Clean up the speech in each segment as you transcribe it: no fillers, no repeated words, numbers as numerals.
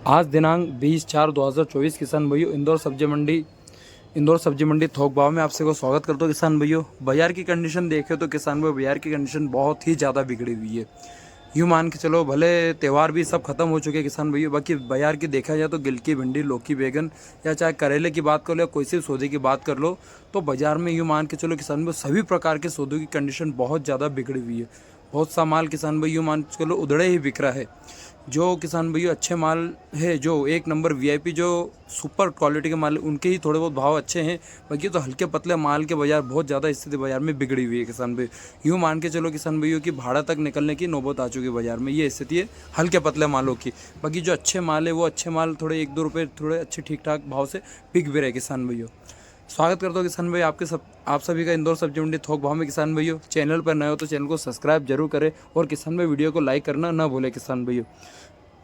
आज दिनांक 20/4/2024 किसान भाइयों इंदौर सब्जी मंडी थोक भाव में आपसे को स्वागत करता हूँ। किसान भाइयों, बाजार की कंडीशन देखें तो किसान भाई बाजार की कंडीशन बहुत ही ज़्यादा बिगड़ी हुई है। यूँ मान के चलो, भले त्यौहार भी सब खत्म हो चुके हैं किसान भाइयों, बाकी बाजार की देखा जाए तो गिलकी, भिंडी, लौकी, बैगन या चाहे करेले की बात कर लो या कोई सी सौदे की बात कर लो, तो बाजार में यूँ मान के चलो किसान भाई सभी प्रकार के सौदों की कंडीशन बहुत ज़्यादा बिगड़ी हुई है। बहुत सा माल किसान भाई यूँ मान के चलो उधड़े ही बिक रहा है। जो किसान भैया अच्छे माल है, जो एक नंबर वीआईपी जो सुपर क्वालिटी के माल, उनके ही थोड़े बहुत भाव अच्छे हैं। बाकी तो हल्के पतले माल के बाजार बहुत ज़्यादा स्थिति बाजार में बिगड़ी हुई है किसान भाई। यूँ मान के चलो किसान भैया की भाड़ा तक निकलने की नौबत आ चुकी है बाजार में, ये स्थिति है हल्के पतले मालों की। बाकी जो अच्छे माल है वो अच्छे माल थोड़े 1-2 रुपये थोड़े अच्छे ठीक ठाक भाव से बिक भी रहे किसान भैया। स्वागत करता हूँ किसान भाई आप सभी का इंदौर सब्जी मंडी थोक भाव में। किसान भाइयों, चैनल पर नए हो तो चैनल को सब्सक्राइब जरूर करें और किसान भाई वीडियो को लाइक करना ना भूलें। किसान भाइयों,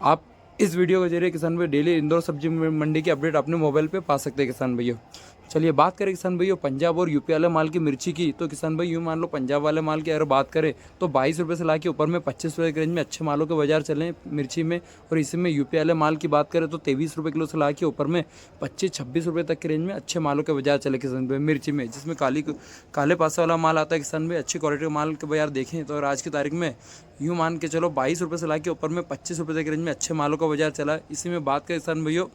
आप इस वीडियो के जरिए किसान भाई डेली इंदौर सब्जी मंडी की अपडेट अपने मोबाइल पे पा सकते हैं किसान भैया। चलिए बात करें किसान भैया पंजाब और यूपी वाले माल की मिर्ची की, तो किसान भाई यूँ मान लो पंजाब वाले माल की अगर बात करें तो 22 रुपये से ला के ऊपर में 25 रुपये के रेंज में अच्छे मालों के बाजार चले मिर्ची में। और इसी में यूपी वाले माल की बात करें तो 23 रुपये किलो से ला के ऊपर में 25-26 रुपये तक के रेंज में अच्छे मालों के बाजार चले किसान भाई मिर्ची में, जिसमें काले पासे वाला माल आता है किसान भाई। अच्छी क्वालिटी के माल के बाजार देखें तो आज की तारीख में यूँ मान के चलो 22 रुपये से ला के ऊपर में 25 रुपये तक के रेंज में अच्छे मालों का बाजार चला। इसी में बात करें किसान भैया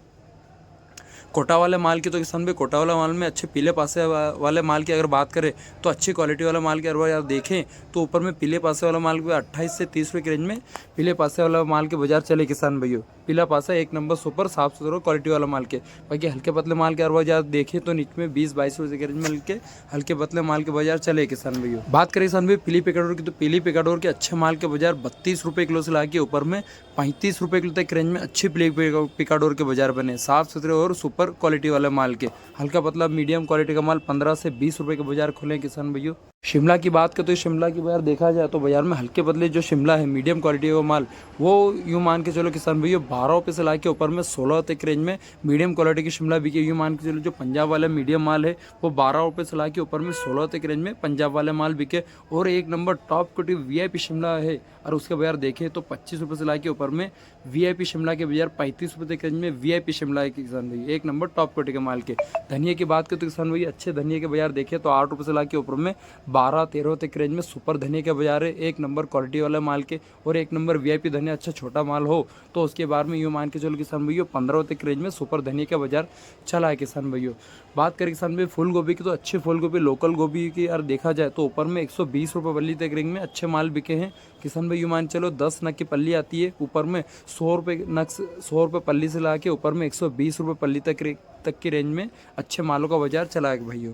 कोटा वाले माल की, तो किसान भाई कोटा वाला माल में अच्छे पीले पासे वाले माल की अगर बात करें तो अच्छी क्वालिटी वाला माल की अगर यार देखें तो ऊपर में पीले पासे वाला माल 28 से 30 रुपये की रेंज में पीले पासे वाला माल के बाजार चले किसान भैया। पीला पासा एक नंबर सुपर साफ सुथरा क्वालिटी वाला माल के। बाकी हल्के पतले माल के अगर बाजार देखें तो नीचे में 20-22 रुपये के रेंज में के हल्के पतले माल के बाजार चले किसान भैया। बात करें किसान भाई पीली पिकाडोर की, तो पीली पिकाडोर के अच्छे माल के बाजार 32 रुपये किलो से ला के ऊपर में 35 रुपये किलो तक रेंज में अच्छी पीली पिकाडोर के बाजार बने, साफ सुथरे और सुपर क्वालिटी वाले माल के। हल्का पतला मीडियम क्वालिटी का माल 15 से 20 रुपये के बाजार खुले किसान भैया। शिमला की बात करें तो शिमला की बाजार देखा जाए तो बाजार में हल्के बदले जो शिमला है मीडियम क्वालिटी का माल, वो यूँ मान के चलो किसान भैया 12 रुपये से ला के ऊपर में 16 तक रेंज में मीडियम क्वालिटी की शिमला बिके। यूँ मान के चलो जो पंजाब वाला मीडियम माल है वो 12 रुपये से ला के ऊपर में 16 तक रेंज में पंजाब वाले माल बिके। और एक number top quality VIP Shimla है और उसके बाजार देखें तो 25 रुपये से ला के ऊपर में वीआईपी शिमला के बाजार 35 रुपये तक रेंज में वीआईपी शिमला है किसान भैया, एक नंबर टॉप क्वालिटी के माल के। धनिया की बात करें तो किसान भैया अच्छे धनिया के बाजार देखें तो 8 रुपये से ला के ऊपर में 12-13 तक रेंज में सुपर धनिया का बाजार है, एक नंबर क्वालिटी वाला माल के। और एक नंबर वीआईपी धनिया अच्छा छोटा माल हो तो उसके बारे में यूँ मान के चलो किसान भैया 15 तक रेंज में सुपर धनिया का बाजार चला है किसान भैया। बात करें किसान भाई फूल गोभी की, तो अच्छे फूल गोभी लोकल गोभी की यार देखा जाए तो ऊपर में 120 रुपये पल्ली तक रेंज में अच्छे माल बिके हैं किसान भाई। यूँ मान चलो 10 नग की पल्ली आती है, ऊपर में 100 रुपये नग 100 रुपये पल्ली से ला के ऊपर में 120 रुपये पल्ली तक की रेंज में अच्छे मालों का बाजार चला है भैया।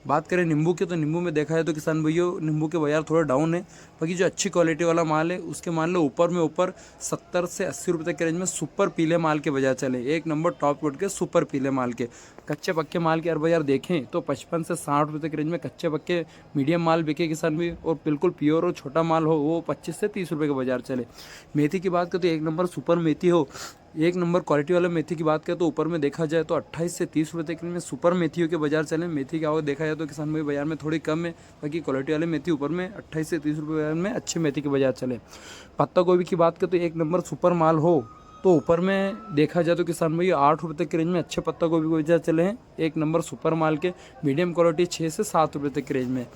बात करें नींबू की, तो नींबू में देखा जाए तो किसान भैया नींबू के बाजार थोड़ा डाउन है। बाकी जो अच्छी क्वालिटी वाला माल है उसके मान लो ऊपर 70 से 80 रुपये तक के रेंज में सुपर पीले माल के बाजार चले, एक नंबर टॉप कोट के सुपर पीले माल के। कच्चे पक्के माल के हर बाजार देखें तो 55 से 60 रुपये तक रेंज में कच्चे पक्के मीडियम माल बिके किसान भी। और बिल्कुल प्योर और छोटा माल हो वो 25 से 30 रुपये के बाजार चले। मेथी की बात करें तो एक नंबर सुपर मेथी हो, एक नंबर क्वालिटी वाला मेथी की बात करें तो ऊपर में देखा जाए तो 28 से 30 रुपये तक में सुपर मेथियों के बाजार चले। मेथी की आवक देखा जाए तो किसान भाई बाजार में थोड़ी कम है, बाकी क्वालिटी वाले मेथी ऊपर में 28 से 30 रुपये में अच्छे मेथी के बाजार चले। पत्ता गोभी की बात करें तो एक नंबर सुपर माल हो तो ऊपर में देखा जाए तो किसान भाई 8 रुपये तक के रेंज में अच्छे पत्ता गोभी के बाजार चले हैं, एक नंबर सुपर माल के। मीडियम क्वालिटी 6 से 7 रुपये तक के रेंज में।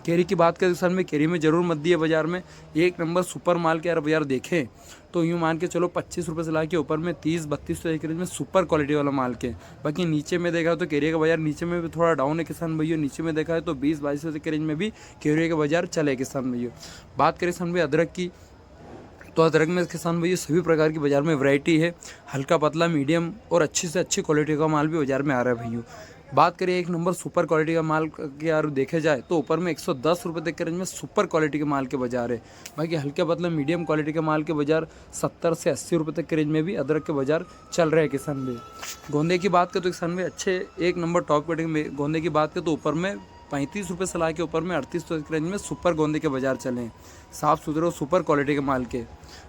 केरी की बात करें किसान भाई केरी में जरूर मत दिए बाजार में, एक नंबर सुपर माल के यार बाजार देखें तो यूँ मान के चलो 25 रुपये से ला के ऊपर में 30-32 रुपये के रेंज में सुपर क्वालिटी वाला माल के। बाकी नीचे में देखा तो केरिया का बाजार नीचे में भी थोड़ा डाउन है किसान भैया। नीचे में देखा है तो 20-22 रुपये के रेंज में भी केरिया का बाजार चले किसान भैया। बात करें किसान भाई अदरक की, तो अदरक में किसान भैया सभी प्रकार की बाजार में वैरायटी है, हल्का पतला मीडियम और अच्छी से अच्छी क्वालिटी का माल भी बाजार में आ रहा है भैया। बात करें एक नंबर सुपर क्वालिटी का माल के यार देखे जाए तो ऊपर में 110 रुपये तक के रेंज में सुपर क्वालिटी के माल के बाजार है। बाकी हल्के पतले मीडियम क्वालिटी के माल के बाजार 70 से 80 रुपये तक के रेंज में भी अदरक के बाजार चल रहे हैं किसान भाई। गोंदे की बात करें तो किसान भाई अच्छे एक नंबर टॉप क्वालिटी में गोंदे की बात करें तो ऊपर में 35 रुपये से ला के ऊपर में 38 रुपये के रेंज में सुपर गोंदे के बाजार चले हैं। साफ़ सुथरे और सुपर क्वालिटी के माल के।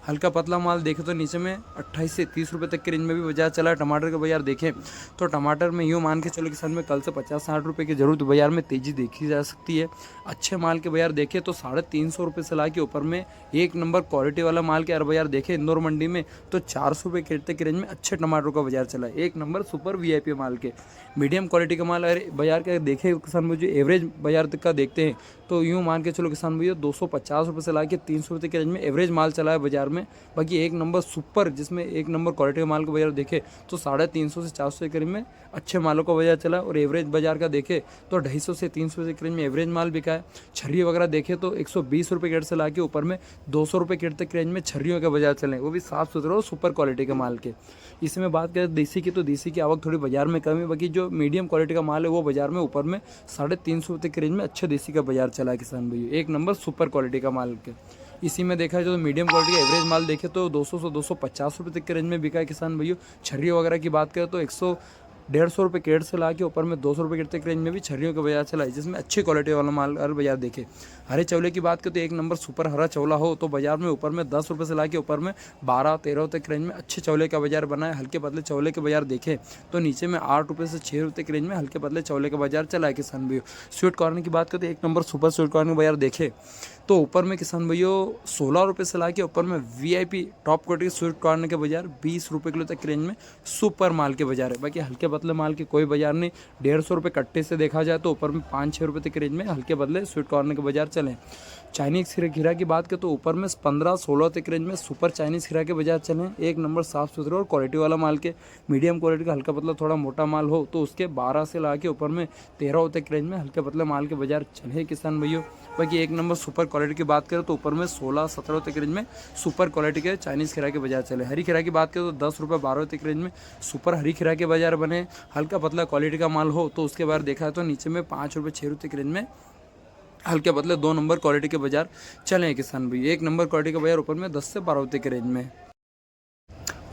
हल्का पतला माल देखें तो नीचे में 28 से 30 रुपये तक की रेंज में भी बाजार चला है। टमाटर का बाजार देखें तो टमाटर में यूँ मान के चलो किसान में कल से 50-60 रुपये की ज़रूरत बाजार में तेज़ी देखी जा सकती है। अच्छे माल के बाजार देखें तो 350 रुपये से ला के ऊपर में एक नंबर क्वालिटी वाला माल के बाजार देखें इंदौर मंडी में तो 400 रुपये तक की रेंज में अच्छे टमाटरों का बाजार चला है। एक नंबर सुपर VIP माल के। मीडियम क्वालिटी का माल अगर बाजार का देखें किसान भाई जो एवरेज बाजार तक का देखते हैं तो यूँ मान के चलो किसान भैया 250 रुपये से ला के 300 रुपये की रेंज में एवरेज माल चला है बाजार में। बाकी एक नंबर सुपर जिसमें एक नंबर क्वालिटी का माल का बाजार देखे तो 350 से 400 के रेंज में अच्छे मालों का बाजार चला है। और एवरेज बाजार का देखे तो 250 से 300 के रेंज में एवरेज माल बिका है। छर्री वगैरह देखे तो 120 रुपये गेट से ला के ऊपर में 200 रुपये गेट तक की रेंज में छर्रियों का बाजार चले, वो भी साफ़ सुथरे और सुपर क्वालिटी के माल के। इसमें बात करें देसी की तो देसी की आवक थोड़ी बाजार में कम है। बाकी जो मीडियम क्वालिटी का माल है वो बाजार में ऊपर में 350 रुपये की रेंज में अच्छे देसी का बाजार चला है किसान भैया। एक नंबर सुपर क्वालिटी का माल के। इसी में देखा जाए तो मीडियम क्वालिटी का एवरेज माल देखे तो 200 से 250 रुपये तक के रेंज में बिका है किसान भैया। छर्री वगैरह की बात करें तो 150 रुपये केट से ला के ऊपर में 200 रुपये केट तक रेंज में भी छर्रियों का बाजार चला है, जिसमें अच्छी क्वालिटी वाला माल हर बाजार देखे। हरे चौले की बात करें तो एक नंबर सुपर हरा चौला हो तो बाजार में ऊपर में 10 रुपये से ला के ऊपर में 12-13 तक रेंज में अच्छे चौले का बाजार बना है। हल्के पतले चौले के बाजार देखे तो नीचे में 8 रुपये से 6 रुपये की रेंज में हल्के पतले चौले का बाजार चला है किसान भैया। स्वीट कॉर्न की बात करें तो एक नंबर सुपर स्वीट कॉर्न का बाजार देखे तो ऊपर में किसान भैया 16 रुपये से ला के ऊपर में VIP टॉप क्वालिटी के स्वीट कॉर्न के बाजार 20 रुपये किलो तक की रेंज में सुपर माल के बाजार है। बाकी हल्के पतले माल के कोई बाजार नहीं। 150 रुपये कट्टे से देखा जाए तो ऊपर में 5-6 रुपये तक की रेंज में हल्के बदले स्वीट कॉर्न के बाजार चले। चाइनीज़ खीरा की बात करें तो ऊपर में 15-16 तक रेंज में सुपर चाइनीज़ खीरा के बाजार चले। एक नंबर साफ़ सुथरे और क्वालिटी वाला माल के। मीडियम क्वालिटी का हल्का पतला थोड़ा मोटा माल हो तो उसके 12 से ला के ऊपर में 13 तक रेंज में हल्के पतले माल के बाजार चले किसान भैया। बाकी एक नंबर सुपर क्वालिटी की बात करें तो ऊपर में 16-17 तक रेंज में सुपर क्वालिटी के चाइनीज़ खीरा के बाजार चले। हरी खीरा की बात करें तो 10 रुपये 12 तक रेंज में सुपर हरी खीरा के बाजार बने। हल्का पतला क्वालिटी का माल हो तो उसके बाद देखा है तो नीचे में 5 रुपये 6 रुपये तक रेंज में हल्के पतले 2 नंबर क्वालिटी के बाजार चले हैं किसान भैया। एक नंबर क्वालिटी का बाजार ऊपर में 10 से 12 रुपये के रेंज में।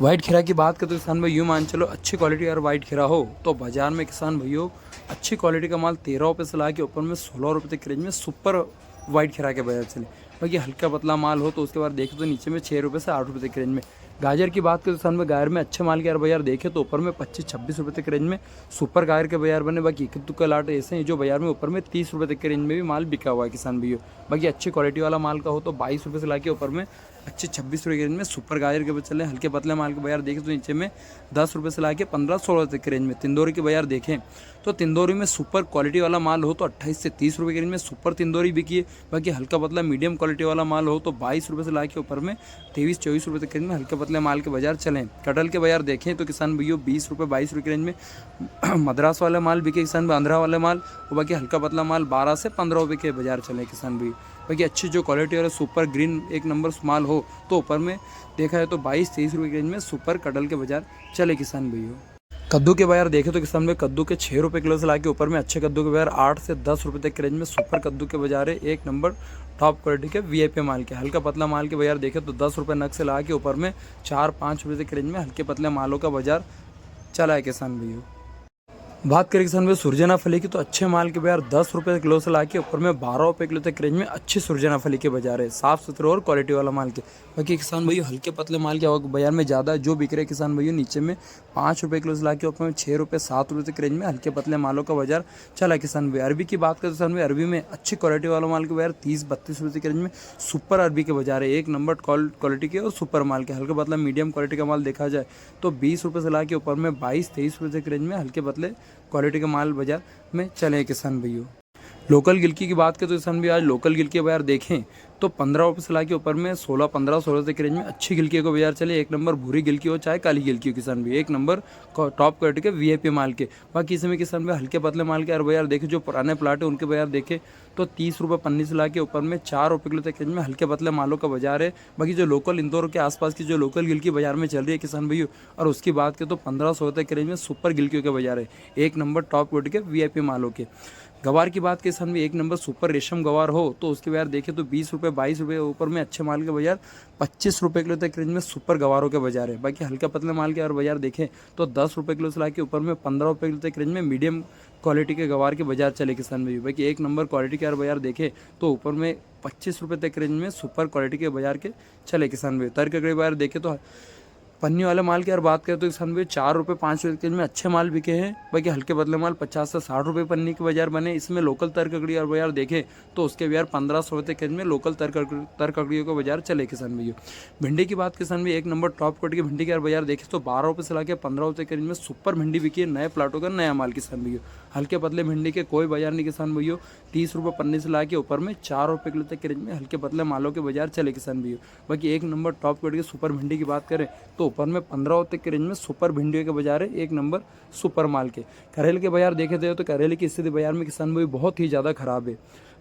वाइट खीरा की बात करें तो किसान भाई यूँ मान चलो अच्छी क्वालिटी अगर वाइट खीरा हो तो बाजार में किसान भाइयों अच्छी क्वालिटी का माल 13 रुपये से ला के ऊपर में 16 रुपये तक की रेंज में सुपर वाइट खीरा के बाजार चले। बाकी हल्का पतला माल हो तो उसके बाद देखें तो नीचे में 6 रुपये से 8 रुपये तक की रेंज में। गाजर की बात करें तो किसान में गाजर में अच्छे माल के यार बाजार देखे तो ऊपर में 25-26 रुपये तक की रेंज में सुपर गाजर के बाजार बने। बाकी इक्कतु का लाट ऐसे हैं जो बाजार में ऊपर में 30 रुपये तक की रेंज में भी माल बिका हुआ है किसान भैया। बाकी अच्छी क्वालिटी वाला माल का हो तो 22 रुपये से ला के ऊपर में अच्छे 26 रुपये की रेंज में सुपर गाजर के चले। हल्के पतले माल के बाजार देखें तो नीचे में 10 रुपये से ला के 15-16 तक की रेंज में। तिंदौरी के बाजार देखें तो तिंदौरी में सुपर क्वालिटी वाला माल हो तो 28 से 30 रुपये की रेंज में सुपर तिंदौरी बिकी है। बाकी हल्का पतला मीडियम क्वालिटी वाला माल हो तो 22 रुपये से ला के ऊपर में 23-24 रुपये तक की रेंज में हल्के पतले माल के बाजार चलें। कटहल के बाजार देखें तो किसान भैया 20 रुपये 22 रुपये की रेंज में मद्रास वाला माल बिके किसान, आंध्रा वाला माल और बाकी हल्का पतला माल 12 से 15 रुपये के बाजार चले किसान भैया। बाकी अच्छी जो क्वालिटी और सुपर ग्रीन एक नंबर माल हो तो ऊपर में देखा है तो 22-23 रुपये की रेंज में सुपर कटहल के बाजार चले किसान भैया। कद्दू के बाजार देखे तो किसान भाई कद्दू के 6 रुपये किलो से ला के ऊपर में अच्छे कद्दू के बाजार 8 से 10 रुपये तक के रेंज में सुपर कद्दू के बाजार है। एक नंबर टॉप क्वालिटी के VIP माल के। हल्का पतला माल के बाजार देखे तो 10 रुपये नग से ला के ऊपर में 4-5 रुपये तक के रेंज में हल्के पतले मालों का बाजार चला है किसान भैया। बात करें किसान भाई सुरजना फली की तो अच्छे माल के बाजार 10 रुपये किलो से ला के ऊपर में 12 रुपये किलो तक रेंज में अच्छी सुरजना फली के बाजार है। साफ सुथरे और क्वालिटी वाला माल के। बाकी किसान भैया हल्के पतले माल के बाजार में ज़्यादा जो बिक रहे किसान भैया नीचे में 5 रुपये किलो से ला के ऊपर में 6 रुपये 7 रुपये तक रेंज में हल्के पतले मालों का बाजार चला किसान भैया। अरबी की बात करें किसान भाई अरबी में अच्छी क्वालिटी वाला माल के बाजार 30-32 रुपये की रेंज में सुपर अरबी के बाजार है। एक नंबर क्वालिटी के और सुपर माल के। हल्का पतला मीडियम क्वालिटी का माल देखा जाए तो 20 रुपये से ला के ऊपर में 22-23 रुपये तक रेंज में हल्के पतले क्वालिटी का माल बाजार में चले किसान भैया। लोकल गिलकी की बात करें तो किसान भी आज लोकल गिलकी बाजार देखें तो 15 रुपये से ला के ऊपर में 16-15-16 तक रेंज में अच्छी गिलकी को बाजार चले। एक नंबर भूरी गिलकी हो चाहे काली गिलकी हो किसान भी एक नंबर टॉप क्वालिटी के VIP माल के। बाकी इसमें किसान भी हल्के पतले माल के बाजार देखे जो पुराने प्लाट है उनके बाजार देखे तो 30 रुपये पन्नी से ला के ऊपर में 4 रुपये किलो तक रेंज में हल्के पतले मालों का बाजार है। बाकी जो लोकल इंदौर के आसपास की जो लोकल गिलकी बाजार में चल रही है किसान भैया और उसकी बात करें तो 1500 तक के रेंज में सुपर गिलकियों के बाजार है। एक नंबर टॉप क्वालिटी के VIP मालों के। गवार की बात किसान भी एक नंबर सुपर रेशम गवार हो तो उसके बाजार देखें तो 20 रुपये 22 रुपये ऊपर में अच्छे माल के बाजार 25 रुपये किलो तक रेंज में सुपर गवारों के बाजार है। बाकी हल्का पतले माल के और बाजार देखें तो 10 रुपये किलो से ला के ऊपर में 15 रुपये किलो तक रेंज में मीडियम क्वालिटी के गवार के बाजार चले किसान भाई। बाकी एक नंबर क्वालिटी के और बाजार देखें तो ऊपर में 25 रुपये तक रेंज में सुपर क्वालिटी के बाजार के चले किसान भाई। तर्क के बाजार देखें तो पन्नी वाले माल की अगर बात करें तो किसान भाई 4 रुपये 5 रुपये में अच्छे माल बिके हैं। बाकी हल्के बदले माल 50 से 60 रुपये पन्नी के बाजार बने। इसमें लोकल तरककड़ी और बाजार देखें तो उसके बाजार 1500 रुपये के में लोकल तरककड़ियों का बाजार चले किसान भैया। भिंडी की बात किसान भाई एक नंबर टॉप क्वालिटी की भिंडी के बाजार देखें तो 12 रुपये से ला के 15 रुपये के रेंज में सुपर भिंडी बिकी है। नए प्लाटों का नया माल किसान भैया। हल्के पतले भिंडी के कोई बाजार नहीं किसान भैया। 30 रुपये पन्नी से ला के ऊपर में 4 रुपये किलो तक के रेंज में हल्के पतले मालों के बाजार चले किसान भैया। बाकी एक नंबर टॉप क्वालिटी की सुपर भिंडी की बात करें तो ऊपर में 15 तक के रेंज में सुपर भिंडियों के बाजार है। एक नंबर सुपर माल के करेले के बाजार देखे थे तो करेले की स्थिति बाजार में किसान भाई बहुत ही ज़्यादा खराब है।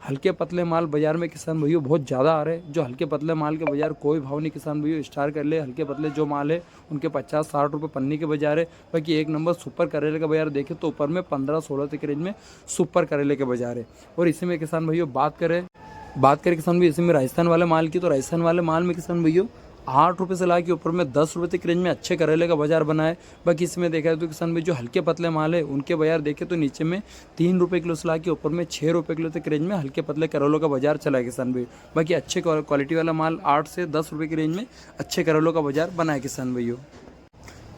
हल्के पतले माल बाजार में किसान भाइयों बहुत ज़्यादा आ रहे हैं। जो हल्के पतले माल के बाजार कोई भाव नहीं किसान भाइयों। स्टार करेले हल्के पतले जो माल है उनके 50-60 रुपये पन्नी के बाजार है। बाकी एक नंबर सुपर करेले का बाजार देखें तो ऊपर में 15-16 तक के रेंज में सुपर करेले के बाजार है। और इसी में किसान भाइयों बात करें किसान भाई इसी में राजस्थान वाले माल की तो राजस्थान वाले माल में किसान भाइयों 8 रुपये से ला के ऊपर में 10 रुपये तक रेंज में अच्छे करेले का बाजार बना है। बाकी इसमें देखा जाए तो किसान भाई जो हल्के पतले माल है उनके बाजार देखे तो नीचे में 3 रुपये किलो से ला के ऊपर में 6 रुपये किलो तक रेंज में हल्के पतले करेलों का बाजार चला है किसान भाई। बाकी अच्छे क्वालिटी वाला माल 8 से 10 रुपये की रेंज में अच्छे करेलों का बाजार बना है किसान भाइयों।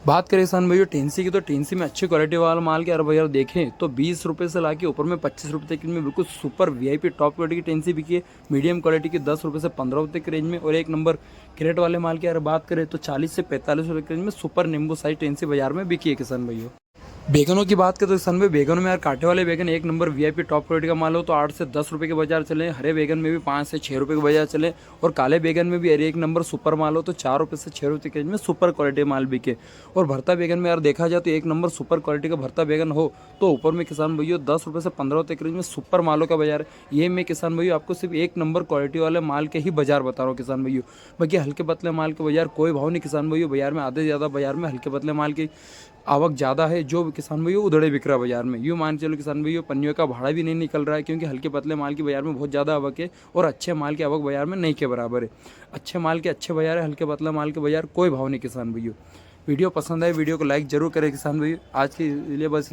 बात करें किसान भाइयों टेंसी की तो टेंसी में अच्छी क्वालिटी वाला माल के बाजार देखें तो 20 रुपये से ला के ऊपर में 25 रुपये तक में बिल्कुल सुपर वीआईपी टॉप क्वालिटी की टेंसी बिकी है। मीडियम क्वालिटी की 10 रुपये से 15 रुपये की रेंज में। और एक नंबर क्रेट वाले माल की अगर बात करें तो 40 से 45 रुपये की रेंज में सुपर नींबू साइज टेंसी बाजार में बिकी है किसान भाइयों। बैगनों की बात करें तो किसान भाई बैगनों में यार कांटे वाले बैगन एक नंबर वीआईपी टॉप क्वालिटी का माल हो तो 8 से 10 रुपये के बाजार चले। हरे बैगन में भी 5 से 6 रुपये के बाजार चले। और काले बैगन में भी एक नंबर सुपर माल हो तो 4 रुपये से 6 रुपये के रेंज में सुपर क्वालिटी माल बिके। और भरता बैगन में यार देखा जाए तो एक नंबर सुपर क्वालिटी का भरता बैगन हो तो ऊपर में किसान भाइयों 10 रुपये से 15 रुपये के रेंज में सुपर मालों का बाजार है। ये मैं किसान भाइयों आपको सिर्फ एक नंबर क्वालिटी वाले माल के ही बाजार बता रहा हूँ किसान भाइयों। बाकी हल्के पतले माल के बाजार कोई भाव नहीं किसान भाइयों। बाजार में आधे से ज़्यादा बाजार में हल्के पतले माल की आवक ज़्यादा है जो किसान भाइयों उधड़े बिक रहा है बाजार में। यूँ मान चलो किसान भाइयों पन्नियों का भाड़ा भी नहीं निकल रहा है क्योंकि हल्के पतले माल की बाजार में बहुत ज़्यादा आवक है और अच्छे माल की आवक बाजार में नहीं के बराबर है। अच्छे माल के अच्छे बाजार है, हल्के पतला माल के बाजार कोई भाव नहीं किसान भाइयों। वीडियो पसंद आए वीडियो को लाइक जरूर करें किसान भाइयों। आज के लिए बस